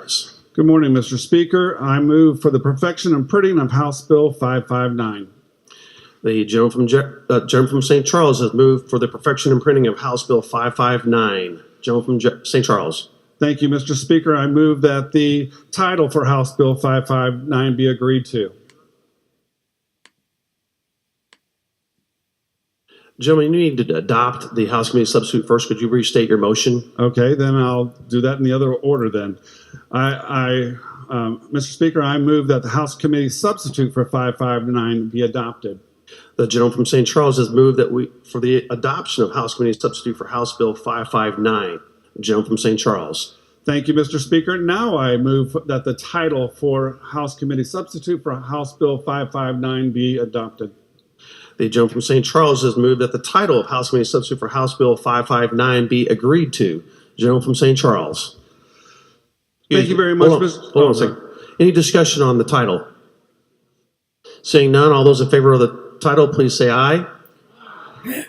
rise. Good morning, Mr. Speaker. I move for the perfection and printing of House Bill 559. The gentleman from St. Charles has moved for the perfection and printing of House Bill 559. Gentleman from St. Charles. Thank you, Mr. Speaker. I move that the title for House Bill 559 be agreed to. Gentlemen, you need to adopt the House Committee substitute first. Could you restate your motion? Okay, then I'll do that in the other order then. Mr. Speaker, I move that the House Committee substitute for 559 be adopted. The gentleman from St. Charles has moved for the adoption of House Committee substitute for House Bill 559. The gentleman from St. Charles. Thank you, Mr. Speaker. Now I move that the title for House Committee substitute for House Bill 559 be adopted. The gentleman from St. Charles has moved that the title of House Committee substitute for House Bill 559 be agreed to. Gentleman from St. Charles. Thank you very much, Mr. Hold on a second. Any discussion on the title? Seeing none, all those in favor of the title, please say aye.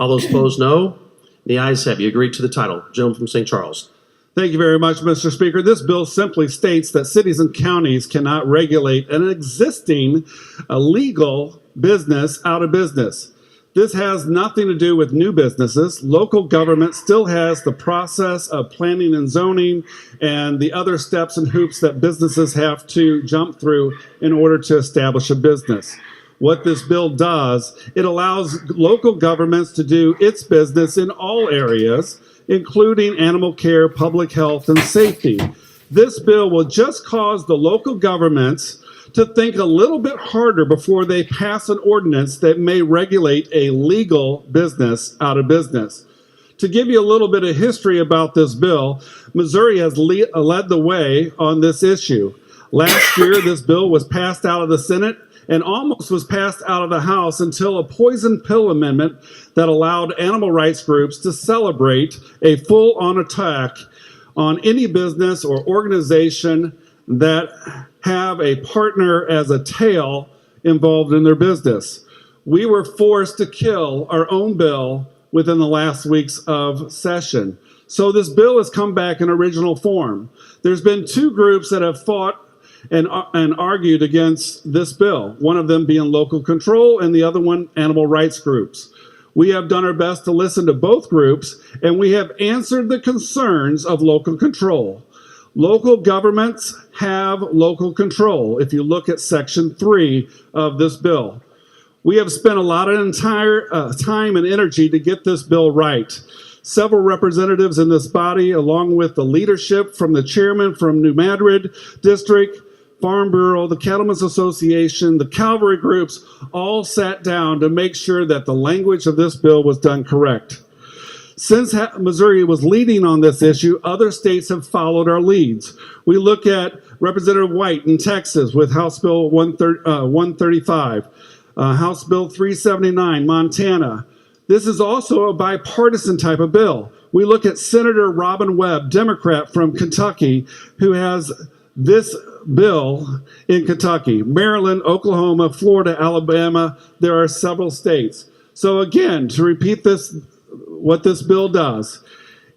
All those opposed, no. The ayes have it. You agreed to the title. Gentleman from St. Charles. Thank you very much, Mr. Speaker. This bill simply states that cities and counties cannot regulate an existing legal business out of business. This has nothing to do with new businesses. Local government still has the process of planning and zoning and the other steps and hoops that businesses have to jump through in order to establish a business. What this bill does, it allows local governments to do its business in all areas, including animal care, public health, and safety. This bill will just cause the local governments to think a little bit harder before they pass an ordinance that may regulate a legal business out of business. To give you a little bit of history about this bill, Missouri has led the way on this issue. Last year, this bill was passed out of the Senate and almost was passed out of the House until a poison pill amendment that allowed animal rights groups to celebrate a full-on attack on any business or organization that have a partner as a tail involved in their business. We were forced to kill our own bill within the last weeks of session. So this bill has come back in original form. There's been two groups that have fought and argued against this bill, one of them being local control and the other one animal rights groups. We have done our best to listen to both groups, and we have answered the concerns of local control. Local governments have local control if you look at Section 3 of this bill. We have spent a lot of time and energy to get this bill right. Several representatives in this body, along with the leadership from the chairman from New Madrid District, Farm Bureau, the Cattlemen's Association, the Cavalry groups, all sat down to make sure that the language of this bill was done correct. Since Missouri was leading on this issue, other states have followed our leads. We look at Representative White in Texas with House Bill 135, House Bill 379, Montana. This is also a bipartisan type of bill. We look at Senator Robin Webb, Democrat from Kentucky, who has this bill in Kentucky. Maryland, Oklahoma, Florida, Alabama, there are several states. So again, to repeat this, what this bill does,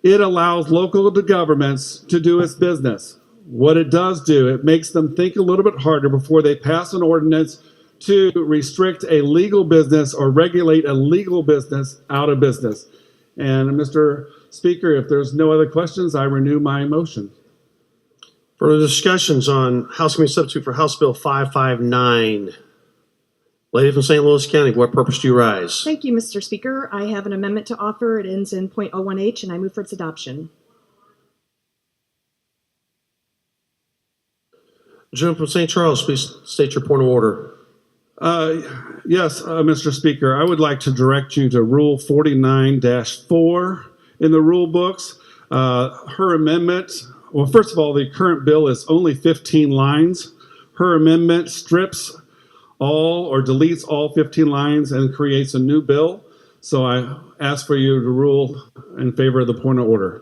it allows local governments to do its business. What it does do, it makes them think a little bit harder before they pass an ordinance to restrict a legal business or regulate a legal business out of business. And Mr. Speaker, if there's no other questions, I renew my motion. Further discussions on House Committee substitute for House Bill 559. Lady from St. Louis County, what purpose do you rise? Thank you, Mr. Speaker. I have an amendment to offer. It ends in .01H, and I move for its adoption. Gentleman from St. Charles, please state your point of order. Yes, Mr. Speaker, I would like to direct you to Rule 49-4 in the rule books. Her amendment, well, first of all, the current bill is only 15 lines. Her amendment strips all or deletes all 15 lines and creates a new bill. So I ask for you to rule in favor of the point of order.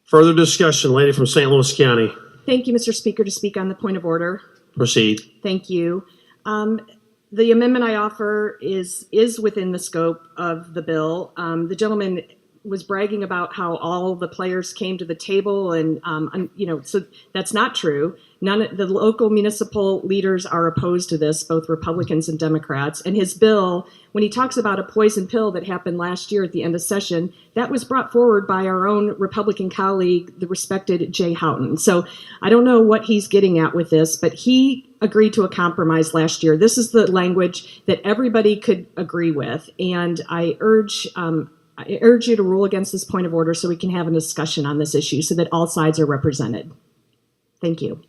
Further discussion, lady from St. Louis County. Thank you, Mr. Speaker, to speak on the point of order. Proceed. Thank you. The amendment I offer is within the scope of the bill. The gentleman was bragging about how all the players came to the table, and so that's not true. None of the local municipal leaders are opposed to this, both Republicans and Democrats. And his bill, when he talks about a poison pill that happened last year at the end of session, that was brought forward by our own Republican colleague, the respected Jay Houghton. So I don't know what he's getting at with this, but he agreed to a compromise last year. This is the language that everybody could agree with, and I urge you to rule against this point of order so we can have a discussion on this issue so that all sides are represented. Thank you.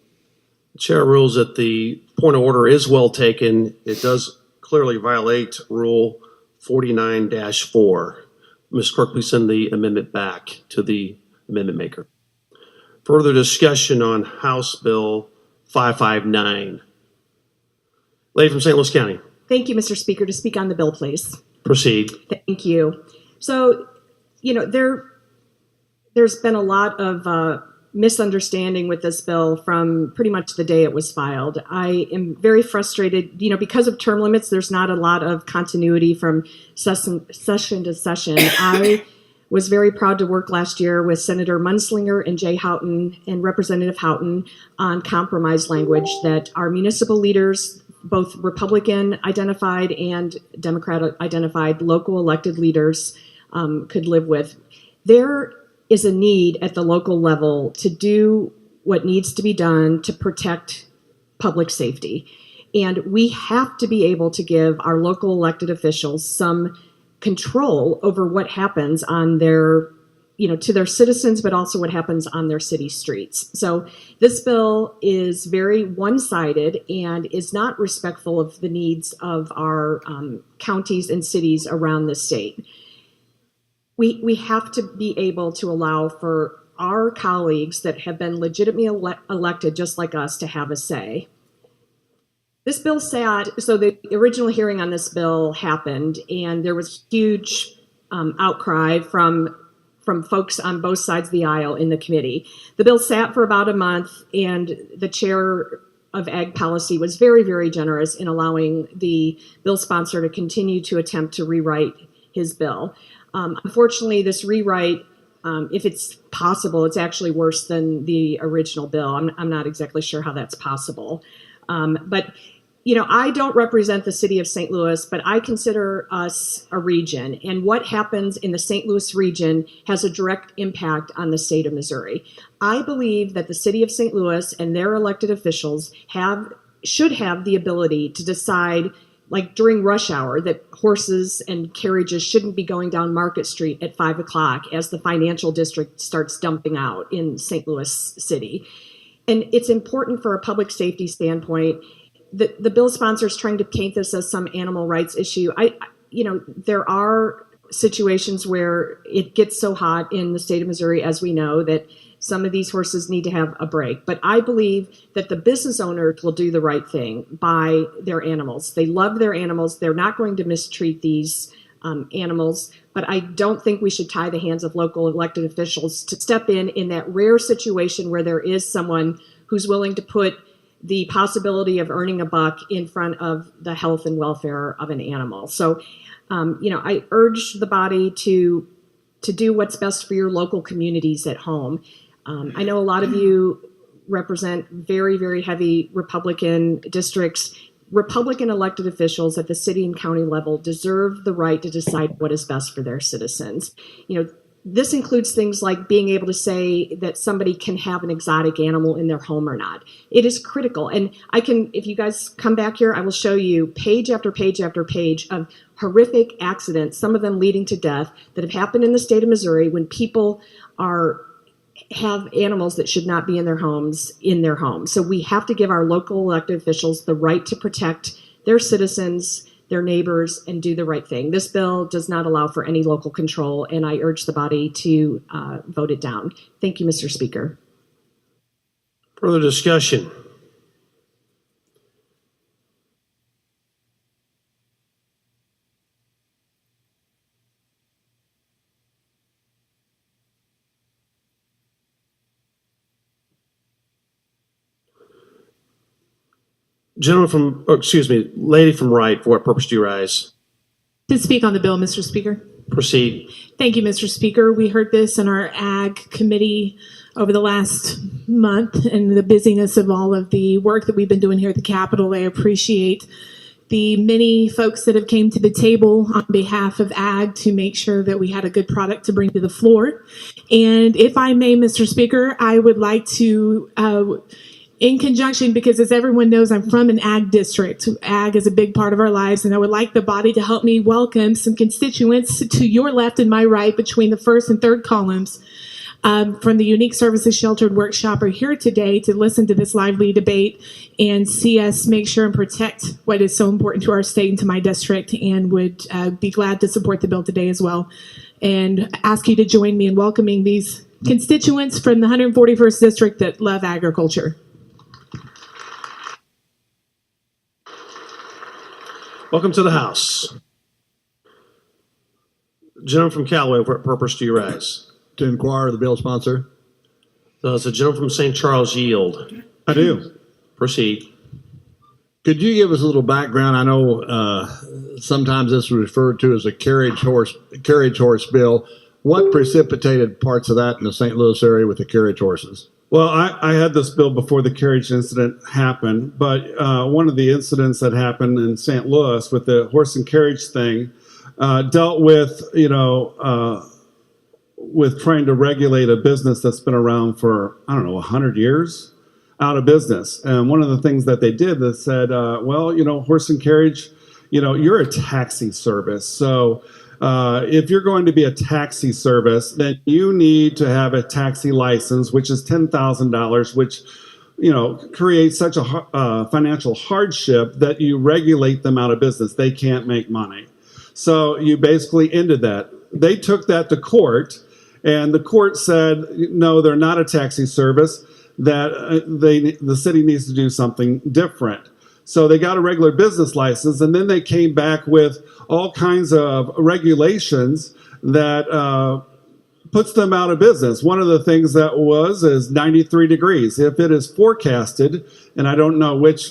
The chair rules that the point of order is well taken. It does clearly violate Rule 49-4. Ms. Clerk, please send the amendment back to the amendment maker. Further discussion on House Bill 559. Lady from St. Louis County. Thank you, Mr. Speaker. To speak on the bill, please. Proceed. Thank you. So, there's been a lot of misunderstanding with this bill from pretty much the day it was filed. I am very frustrated. Because of term limits, there's not a lot of continuity from session to session. I was very proud to work last year with Senator Munslinger and Jay Houghton and Representative Houghton on compromise language that our municipal leaders, both Republican identified and Democrat identified local elected leaders, could live with. There is a need at the local level to do what needs to be done to protect public safety. And we have to be able to give our local elected officials some control over what happens on their, to their citizens, but also what happens on their city streets. So this bill is very one-sided and is not respectful of the needs of our counties and cities around the state. We have to be able to allow for our colleagues that have been legitimately elected just like us to have a say. This bill sat, so the original hearing on this bill happened, and there was huge outcry from folks on both sides of the aisle in the committee. The bill sat for about a month, and the chair of Ag Policy was very, very generous in allowing the bill sponsor to continue to attempt to rewrite his bill. Unfortunately, this rewrite, if it's possible, it's actually worse than the original bill. I'm not exactly sure how that's possible. But I don't represent the city of St. Louis, but I consider us a region. And what happens in the St. Louis region has a direct impact on the state of Missouri. I believe that the city of St. Louis and their elected officials should have the ability to decide, like during rush hour, that horses and carriages shouldn't be going down Market Street at 5 o'clock as the financial district starts dumping out in St. Louis City. And it's important for a public safety standpoint. The bill sponsor is trying to paint this as some animal rights issue. There are situations where it gets so hot in the state of Missouri, as we know, that some of these horses need to have a break. But I believe that the business owners will do the right thing by their animals. They love their animals. They're not going to mistreat these animals. But I don't think we should tie the hands of local elected officials to step in that rare situation where there is someone who's willing to put the possibility of earning a buck in front of the health and welfare of an animal. So, I urge the body to do what's best for your local communities at home. I know a lot of you represent very, very heavy Republican districts. Republican elected officials at the city and county level deserve the right to decide what is best for their citizens. This includes things like being able to say that somebody can have an exotic animal in their home or not. It is critical. And if you guys come back here, I will show you page after page after page of horrific accidents, some of them leading to death, that have happened in the state of Missouri when people have animals that should not be in their homes. So we have to give our local elected officials the right to protect their citizens, their neighbors, and do the right thing. This bill does not allow for any local control, and I urge the body to vote it down. Thank you, Mr. Speaker. Further discussion? Lady from right, for what purpose do you rise? To speak on the bill, Mr. Speaker. Proceed. Thank you, Mr. Speaker. We heard this in our Ag Committee over the last month and the busyness of all of the work that we've been doing here at the Capitol. I appreciate the many folks that have came to the table on behalf of Ag to make sure that we had a good product to bring to the floor. And if I may, Mr. Speaker, I would like to in conjunction, because as everyone knows, I'm from an ag district. Ag is a big part of our lives, and I would like the body to help me welcome some constituents to your left and my right between the first and third columns from the Unique Services Sheltered Workshop are here today to listen to this lively debate and see us make sure and protect what is so important to our state and to my district, and would be glad to support the bill today as well. And ask you to join me in welcoming these constituents from the 141st District that love agriculture. Welcome to the House. Gentleman from Callaway, what purpose do you rise? To inquire the bill sponsor. Does the gentleman from St. Charles yield? I do. Proceed. Could you give us a little background? I know sometimes this is referred to as a carriage horse bill. What precipitated parts of that in the St. Louis area with the carriage horses? Well, I had this bill before the carriage incident happened, but one of the incidents that happened in St. Louis with the horse and carriage thing dealt with, with trying to regulate a business that's been around for, 100 years out of business. And one of the things that they did that said, horse and carriage, you're a taxi service. So if you're going to be a taxi service, then you need to have a taxi license, which is $10,000, which, creates such a financial hardship that you regulate them out of business. They can't make money. So you basically ended that. They took that to court, and the court said, no, they're not a taxi service, that the city needs to do something different. So they got a regular business license, and then they came back with all kinds of regulations that puts them out of business. One of the things that is 93 degrees. If it is forecasted, and I don't know which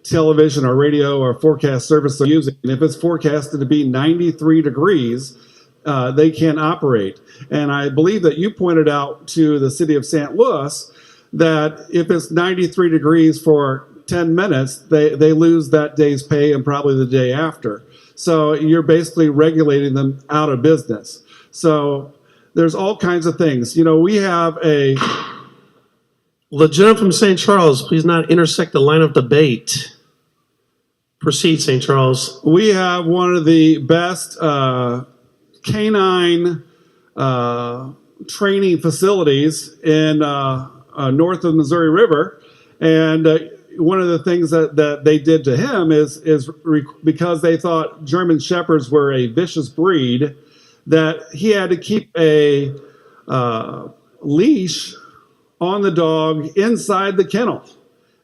television or radio or forecast service they're using, if it's forecasted to be 93 degrees, they can't operate. And I believe that you pointed out to the city of St. Louis that if it's 93 degrees for 10 minutes, they lose that day's pay and probably the day after. So you're basically regulating them out of business. So there's all kinds of things. We have a... Will the gentleman from St. Charles please not intersect the line of debate? Proceed, St. Charles. We have one of the best canine training facilities in north of Missouri River. And one of the things that they did to him is because they thought German Shepherds were a vicious breed, that he had to keep a leash on the dog inside the kennel.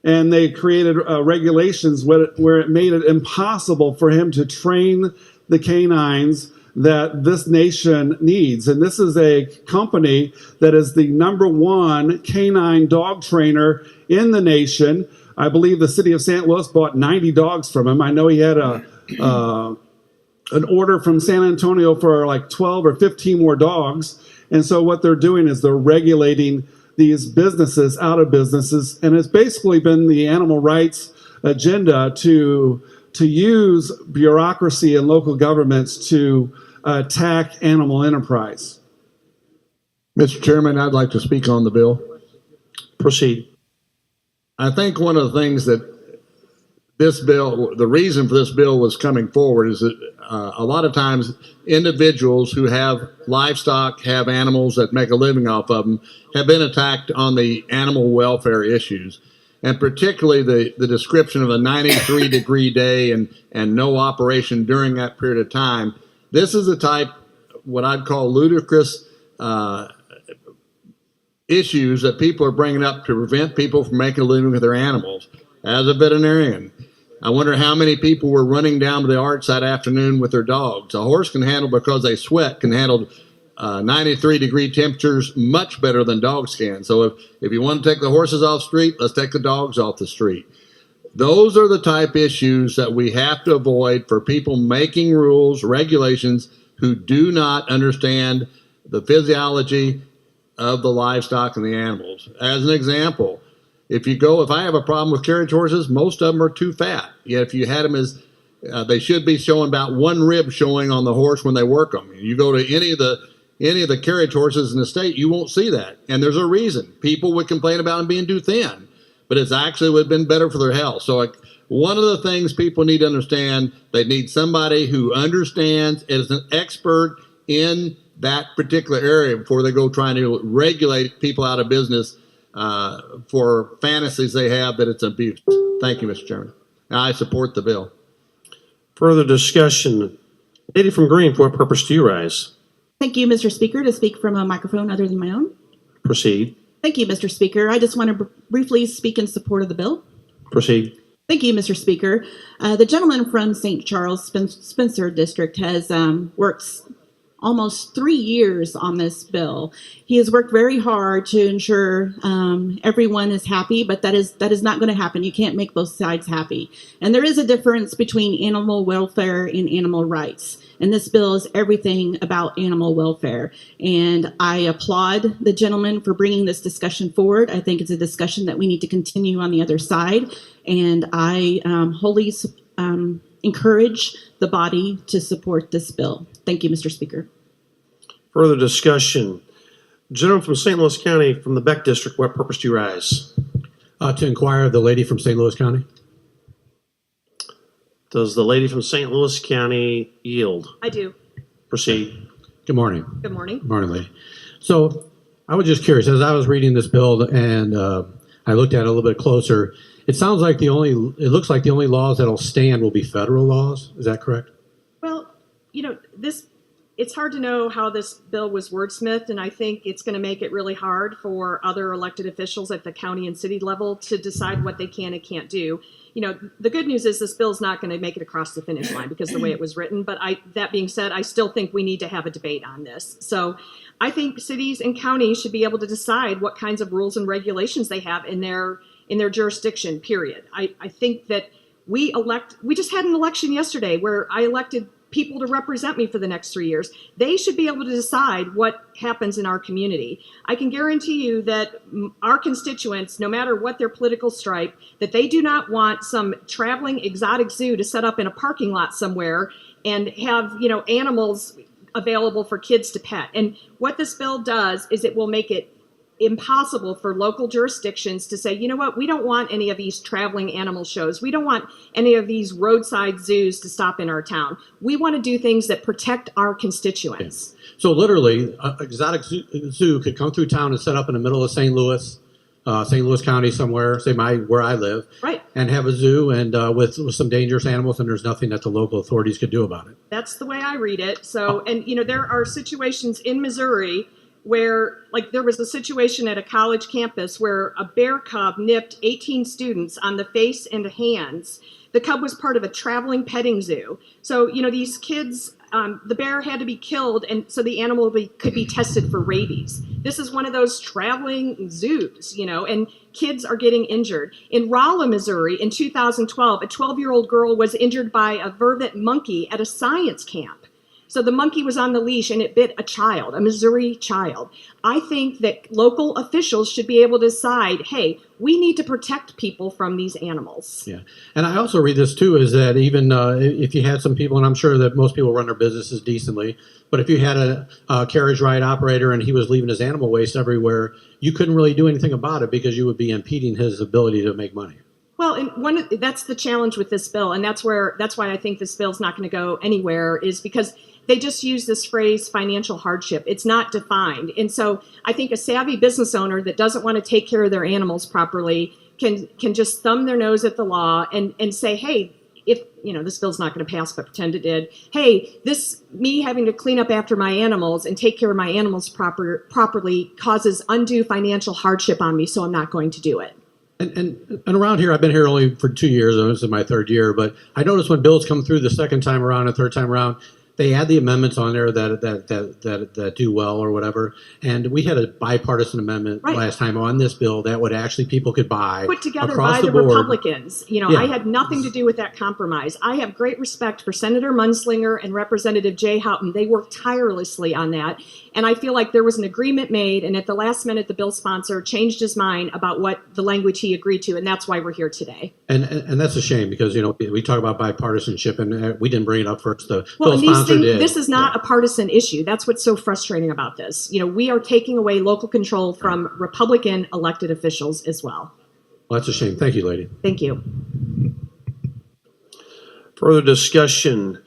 And they created regulations where it made it impossible for him to train the canines that this nation needs. And this is a company that is the #1 canine dog trainer in the nation. I believe the city of St. Louis bought 90 dogs from him. I know he had an order from San Antonio for like 12 or 15 more dogs. And so what they're doing is they're regulating these businesses out of businesses. And it's basically been the animal rights agenda to use bureaucracy and local governments to attack animal enterprise. Mr. Chairman, I'd like to speak on the bill. Proceed. I think one of the things that the reason for this bill was coming forward is that a lot of times individuals who have livestock, have animals that make a living off of them, have been attacked on the animal welfare issues. And particularly the description of a 93-degree day and no operation during that period of time. This is the type, what I'd call ludicrous issues that people are bringing up to prevent people from making a living with their animals. As a veterinarian, I wonder how many people were running down to the arch that afternoon with their dogs. A horse can handle, because they sweat, can handle 93-degree temperatures much better than dogs can. So if you want to take the horses off the street, let's take the dogs off the street. Those are the type issues that we have to avoid for people making rules, regulations who do not understand the physiology of the livestock and the animals. As an example, if I have a problem with carriage horses, most of them are too fat. Yet if you had them as they should be showing about one rib showing on the horse when they work them. You go to any of the carriage horses in the state, you won't see that. And there's a reason. People would complain about them being too thin, but it's actually would have been better for their health. So one of the things people need to understand, they need somebody who understands, is an expert in that particular area before they go trying to regulate people out of business for fantasies they have that it's abuse. Thank you, Mr. Chairman. I support the bill. Further discussion. Lady from Green, for what purpose do you rise? Thank you, Mr. Speaker, to speak from a microphone other than my own. Proceed. Thank you, Mr. Speaker. I just want to briefly speak in support of the bill. Proceed. Thank you, Mr. Speaker. The gentleman from St. Charles Spencer District has worked almost 3 years on this bill. He has worked very hard to ensure everyone is happy, but that is not going to happen. You can't make both sides happy. And there is a difference between animal welfare and animal rights. And this bill is everything about animal welfare. And I applaud the gentleman for bringing this discussion forward. I think it's a discussion that we need to continue on the other side. And I wholly encourage the body to support this bill. Thank you, Mr. Speaker. Further discussion. Gentleman from St. Louis County from the Beck District, what purpose do you rise? To inquire of the lady from St. Louis County. Does the lady from St. Louis County yield? I do. Proceed. Good morning. Good morning. Good morning, lady. So I was just curious, as I was reading this bill and I looked at it a little bit closer, it looks like the only laws that'll stand will be federal laws. Is that correct? Well, it's hard to know how this bill was wordsmithed, and I think it's going to make it really hard for other elected officials at the county and city level to decide what they can and can't do. The good news is this bill is not going to make it across the finish line because of the way it was written. But that being said, I still think we need to have a debate on this. So I think cities and counties should be able to decide what kinds of rules and regulations they have in their jurisdiction, period. I think that we just had an election yesterday where I elected people to represent me for the next 3 years. They should be able to decide what happens in our community. I can guarantee you that our constituents, no matter what their political stripe, that they do not want some traveling exotic zoo to set up in a parking lot somewhere and have, animals available for kids to pet. And what this bill does is it will make it impossible for local jurisdictions to say, you know what, we don't want any of these traveling animal shows. We don't want any of these roadside zoos to stop in our town. We want to do things that protect our constituents. Okay. So literally, an exotic zoo could come through town and set up in the middle of St. Louis County somewhere, say where I live, right, and have a zoo and with some dangerous animals, and there's nothing that the local authorities could do about it. That's the way I read it. So, and there are situations in Missouri where, like, there was a situation at a college campus where a bear cub nipped 18 students on the face and hands. The cub was part of a traveling petting zoo. So, these kids, the bear had to be killed, and so the animal could be tested for rabies. This is one of those traveling zoos, and kids are getting injured. In Rolla, Missouri, in 2012, a 12-year-old girl was injured by a vervet monkey at a science camp. So the monkey was on the leash and it bit a child, a Missouri child. I think that local officials should be able to decide, hey, we need to protect people from these animals. Yeah. And I also read this too, is that even if you had some people, and I'm sure that most people run their businesses decently, but if you had a carriage ride operator and he was leaving his animal waste everywhere, you couldn't really do anything about it because you would be impeding his ability to make money. Well, and that's the challenge with this bill, and that's why I think this bill's not going to go anywhere, is because they just use this phrase financial hardship. It's not defined. And so I think a savvy business owner that doesn't want to take care of their animals properly can just thumb their nose at the law and say, hey, if this bill's not going to pass, but pretend it did. Hey, me having to clean up after my animals and take care of my animals properly causes undue financial hardship on me, so I'm not going to do it. And around here, I've been here only for 2 years, and this is my third year, but I notice when bills come through the second time around and third time around, they add the amendments on there that do well or whatever. And we had a bipartisan amendment Right. last time on this bill that would actually people could buy Put together across by the board. Republicans. You know, Yeah. I had nothing to do with that compromise. I have great respect for Senator Munslinger and Representative Jay Houghton. They worked tirelessly on that. And I feel like there was an agreement made, and at the last minute, the bill sponsor changed his mind about what the language he agreed to, and that's why we're here today. And that's a shame because, you know, we talk about bipartisanship and we didn't bring it up first. The Well, bill and these sponsor things, did. this is not a partisan issue. That's what's so frustrating about this. You know, we are taking away local control from Republican elected officials as well. Well, that's a shame. Thank you, lady. Thank you. Further discussion.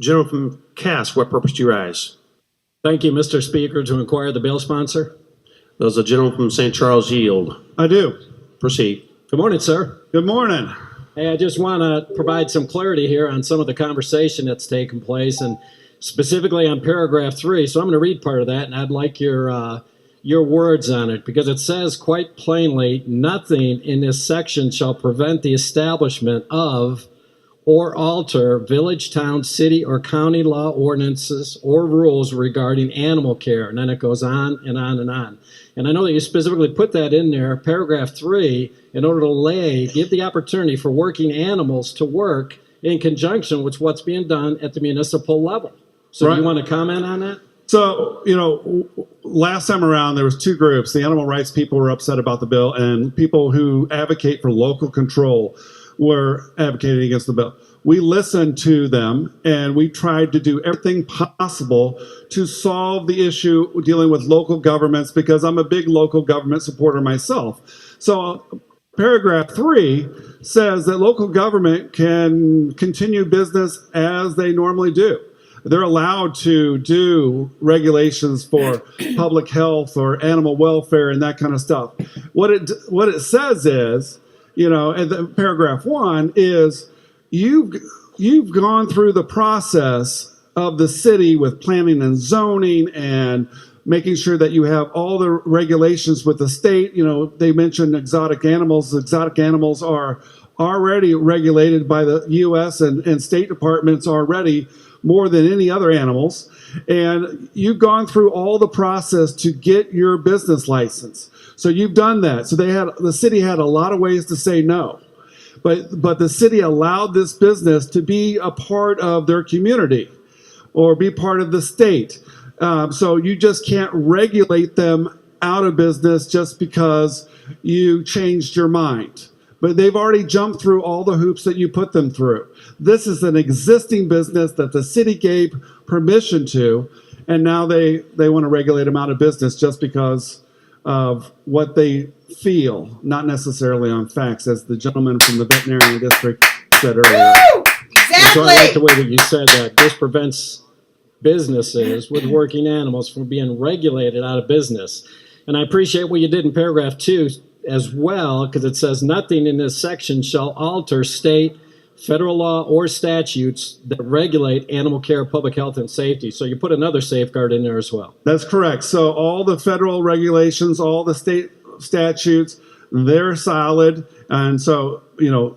Gentleman from Cass, what purpose do you rise? Thank you, Mr. Speaker, to inquire the bill sponsor. Does the gentleman from St. Charles yield? I do. Proceed. Good morning, sir. Good morning. Hey, I just want to provide some clarity here on some of the conversation that's taken place, and specifically on paragraph 3. So I'm going to read part of that, and I'd like your words on it, because it says quite plainly, nothing in this section shall prevent the establishment of or alter village, town, city, or county law ordinances or rules regarding animal care. And then it goes on and on and on. And I know that you specifically put that in there, paragraph 3, in order to give the opportunity for working animals to work in conjunction with what's being done at the municipal level. So Right. do you want to comment on that? So, you know, last time around, there was two groups. The animal rights people were upset about the bill, and people who advocate for local control were advocating against the bill. We listened to them, and we tried to do everything possible to solve the issue dealing with local governments, because I'm a big local government supporter myself. So paragraph 3 says that local government can continue business as they normally do. They're allowed to do regulations for public health or animal welfare and that kind of stuff. What it says is, you know, and the paragraph 1 is you've gone through the process of the city with planning and zoning and making sure that you have all the regulations with the state. You know, they mentioned exotic animals. Exotic animals are already regulated by the U.S. and state departments already more than any other animals. And you've gone through all the process to get your business license. So you've done that. So the city had a lot of ways to say no. But the city allowed this business to be a part of their community or be part of the state. So you just can't regulate them out of business just because you changed your mind. But they've already jumped through all the hoops that you put them through. This is an existing business that the city gave permission to, and now they want to regulate them out of business just because of what they feel, not necessarily on facts, as the gentleman from the veterinarian district said earlier. So I like the way that you said that. This prevents businesses with working animals from being regulated out of business. And I appreciate what you did in paragraph 2 as well, because it says nothing in this section shall alter state, federal law, or statutes that regulate animal care, public health, and safety. So you put another safeguard in there as well. That's correct. So all the federal regulations, all the state statutes, they're solid. And so, you know,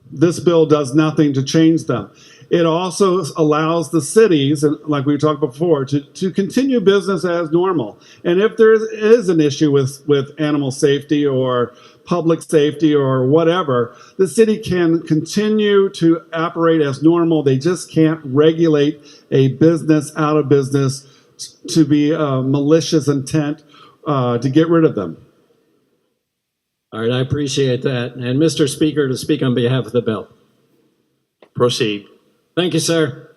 this bill does nothing to change them. It also allows the cities, and like we talked before, to continue business as normal. And if there is an issue with animal safety or public safety or whatever, the city can continue to operate as normal. They just can't regulate a business out of business to be a malicious intent to get rid of them. All right, I appreciate that. And Mr. Speaker, to speak on behalf of the bill. Proceed. Thank you, sir.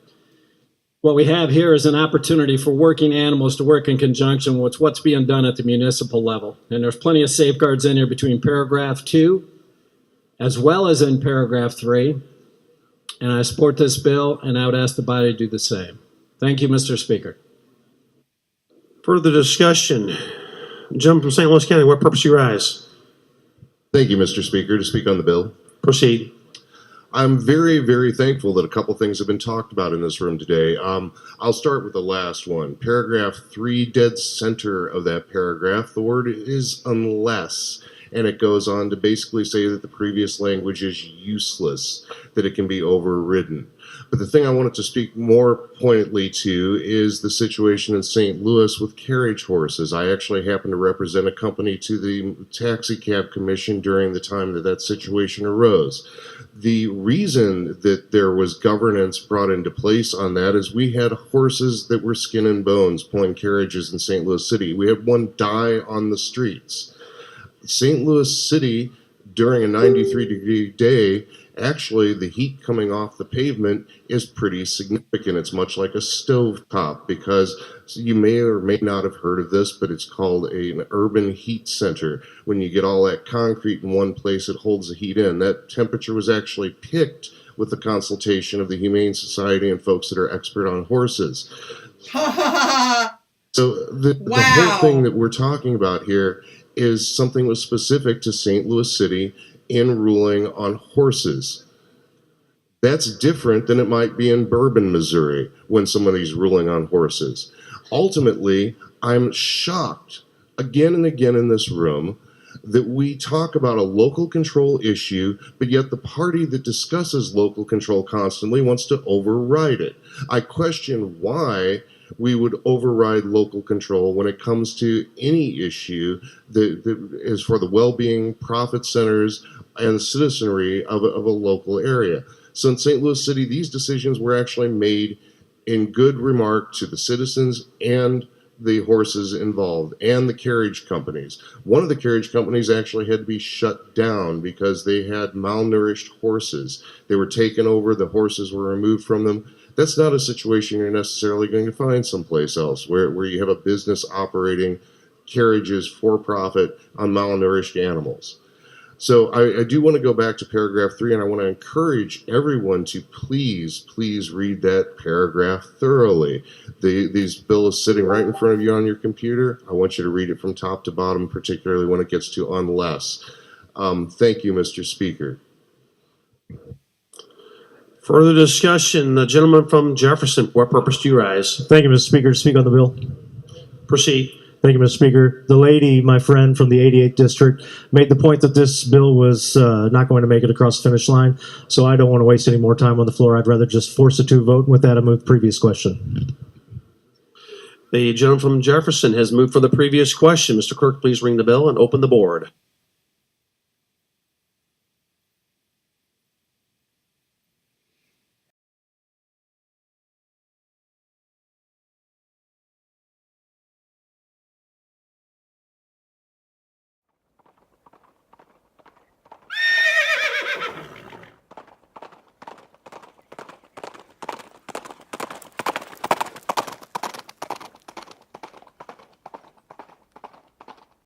What we have here is an opportunity for working animals to work in conjunction with what's being done at the municipal level. And there's plenty of safeguards in here between paragraph 2 as well as in paragraph 3. And I support this bill, and I would ask the body to do the same. Thank you, Mr. Speaker. Further discussion. Gentleman from St. Louis County, what purpose do you rise? Thank you, Mr. Speaker. To speak on the bill. Proceed. I'm very, very thankful that a couple things have been talked about in this room today. I'll start with the last one. Paragraph 3, dead center of that paragraph, the word is unless. And it goes on to basically say that the previous language is useless, that it can be overridden. But the thing I wanted to speak more pointedly to is the situation in St. Louis with carriage horses. I actually happened to represent a company to the Taxi Cab Commission during the time that that situation arose. The reason that there was governance brought into place on that is we had horses that were skin and bones pulling carriages in St. Louis City. We had one die on the streets. St. Louis City, during a 93-degree day, actually the heat coming off the pavement is pretty significant. It's much like a stovetop, because you may or may not have heard of this, but it's called an urban heat center. When you get all that concrete in one place, it holds the heat in. That temperature was actually picked with the consultation of the Humane Society and folks that are expert on horses. So the whole thing that we're talking about here is something that was specific to St. Louis City in ruling on horses. That's different than it might be in Bourbon, Missouri, when somebody's ruling on horses. Ultimately, I'm shocked again and again in this room that we talk about a local control issue, but yet the party that discusses local control constantly wants to override it. I question why we would override local control when it comes to any issue that is for the well-being, profit centers, and citizenry of a local area. So in St. Louis City, these decisions were actually made in good remark to the citizens and the horses involved and the carriage companies. One of the carriage companies actually had to be shut down because they had malnourished horses. They were taken over, the horses were removed from them. That's not a situation you're necessarily going to find someplace else where you have a business operating carriages for profit on malnourished animals. So I do want to go back to paragraph 3, and I want to encourage everyone to please read that paragraph thoroughly. This bill is sitting right in front of you on your computer. I want you to read it from top to bottom, particularly when it gets to unless. Thank you, Mr. Speaker. Further discussion, the gentleman from Jefferson, for what purpose do you rise? Thank you, Mr. Speaker. To speak on the bill. Proceed. Thank you, Mr. Speaker. The lady, my friend from the 88th District, made the point that this bill was not going to make it across the finish line, so I don't want to waste any more time on the floor. I'd rather just force it to a vote. And with that, I move the previous question. The gentleman from Jefferson has moved for the previous question. Mr. Clerk, please ring the bell and open the board.